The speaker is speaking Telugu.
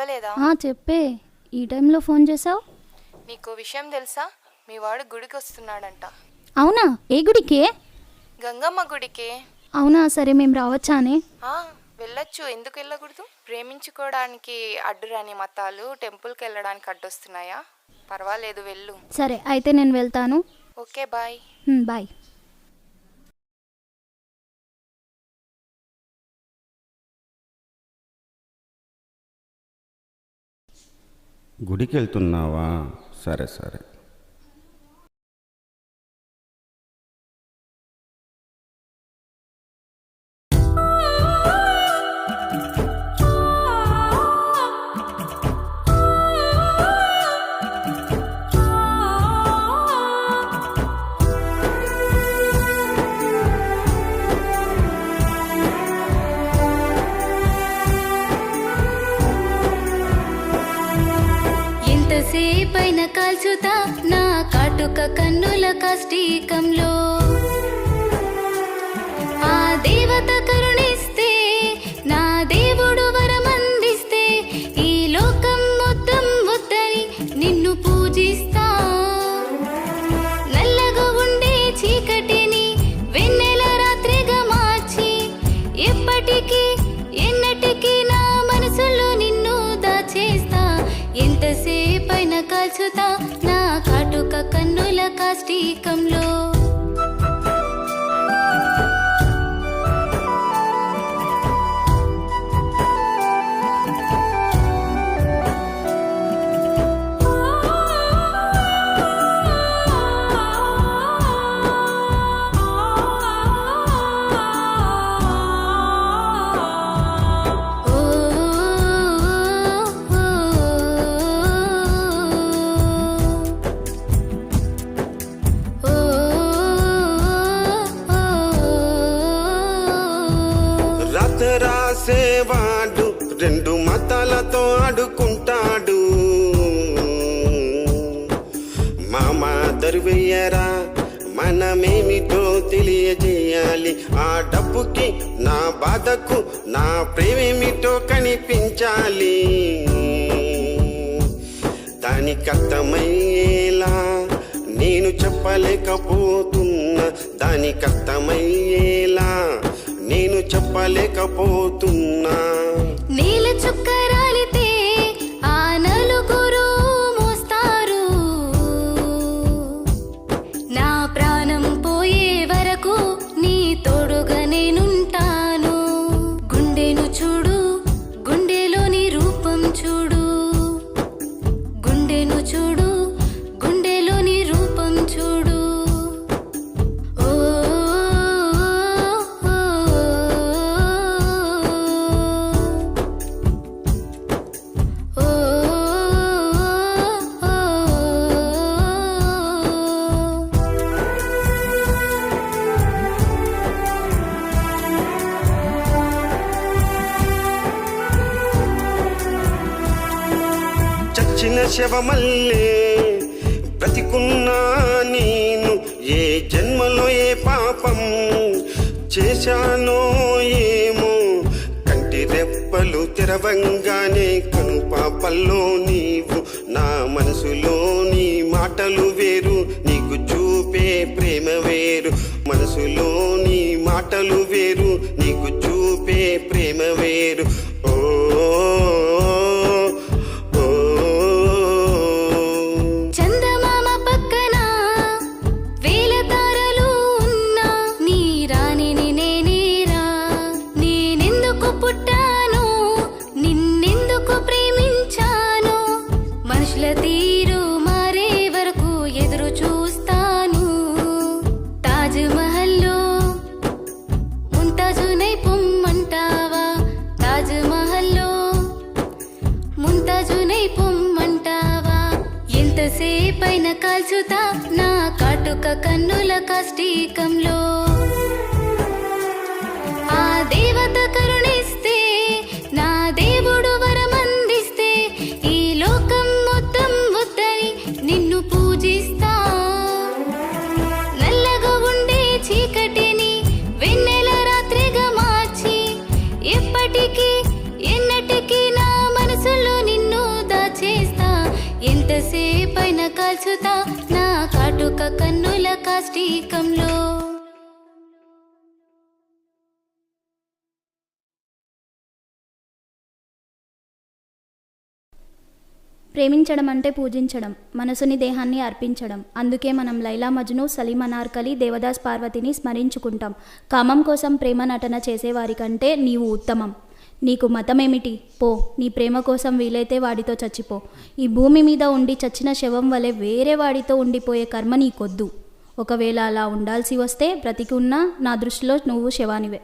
పిలవలేదా? చెప్పే, ఈ టైంలో ఫోన్ చేసావు? నీకో విషయం తెలుసా? మీ వాడు గుడికి వస్తున్నాడంట. అవునా? ఏ గుడికే? గంగమ్మ గుడికే. అవునా? సరే, మేము రావచ్చానే? వెళ్ళొచ్చు, ఎందుకు వెళ్ళకూడదు? ప్రేమించుకోవడానికి అడ్డురాని మతాలు టెంపుల్కి వెళ్ళడానికి అడ్డొస్తున్నాయా? పర్వాలేదు, వెళ్ళు. సరే, అయితే నేను వెళ్తాను. Okay, bye. బాయ్. గుడికి వెళ్తున్నావా? సరే సరే. ఎంతసేపైన కాల్చుతా నా కాటుక కన్నుల కష్టీకంలో, ఆ దేవత కరుణిస్తే నా దేవుడు వరమందిస్తే, ఈ లోకం మొత్తం వద్దని నిన్ను పూజిస్తా. నల్లగా ఉండే చీకటిని వెన్నెల రాత్రిగా మార్చి, ఎప్పటికీ ఎన్నటికీ నా మనసులో నిన్ను దాచేస్తా. ఎంతసేపైన కాల్చుతా నా కాటుక కన్నుల కాష్టీకంలో. రాసేవాడు రెండు మతాలతో ఆడుకుంటాడు. మామ దరువెయ్యరా, మనమేమిటో తెలియజేయాలి. ఆ డబ్బుకి నా బాధకు నా ప్రేమేమిటో కనిపించాలి. దానికర్థమయ్యేలా నేను చెప్పలేకపోతున్నా, దానికర్థమయ్యేలా నేను చెప్పలేకపోతున్నా. నీల చుక్క రాలితే ఆ నలుగురు మోస్తారు, నా ప్రాణం పోయే వరకు నీ తోడుగా నేనుంటాను. గుండెను చూడు, గుండెలోని రూపం చూడు, గుండెను చూడు, గుండెలోని రూపం చూడు. చచ్చిన శవమల్లే బ్రతికున్నా నేను, ఏ జన్మలో ఏ పాపం చేశానో ఏమో. కంటి రెప్పలు తెరవంగానే కను పాపల్లో నీవు, నా మనసులో నీ మాటలు వేరు, నీకు చూపే ప్రేమ వేరు. మనసులో నీ మాటలు వేరు, నీకు చూపే ప్రేమ వేరు. ఓ తీరు మారే వరకు ఎదురు చూస్తాను. తాజ్ మహల్లో ముంతాజునై పొమ్మంటావా, తాజ్ మహల్లో ముంతాజునై పొమ్మంటావా. ఎంతసేపైన కాల్చుతా నా కాటుక కన్నుల కాష్టీకంలో, ఆ దేవత కరుణిస్తే నా దేవుడు వరమందిస్తే, ఈ లోకం మొత్తం వద్దని నిన్ను పూజిస్తా. నల్లగా ఉండే చీకటిని వెన్నెల రాత్రిగా మార్చి, ఎప్పటికీ ఎన్నటికీ నా మనసులో మైకంలో. ప్రేమించడం అంటే పూజించడం, మనసుని దేహాన్ని అర్పించడం. అందుకే మనం లైలా మజ్ను, సలీం అనార్కలి, దేవదాస్ పార్వతిని స్మరించుకుంటాం. కామం కోసం ప్రేమ నటన చేసేవారికంటే నీవు ఉత్తమం. నీకు మతమేమిటి? పో, నీ ప్రేమ కోసం వీలైతే వాడితో చచ్చిపో. ఈ భూమి మీద ఉండి చచ్చిన శవం వలె వేరే వాడితో ఉండిపోయే కర్మ నీకొద్దు. ఒకవేళ అలా ఉండాల్సి వస్తే బ్రతికి ఉన్నా నా దృష్టిలో నువ్వు శవానివే.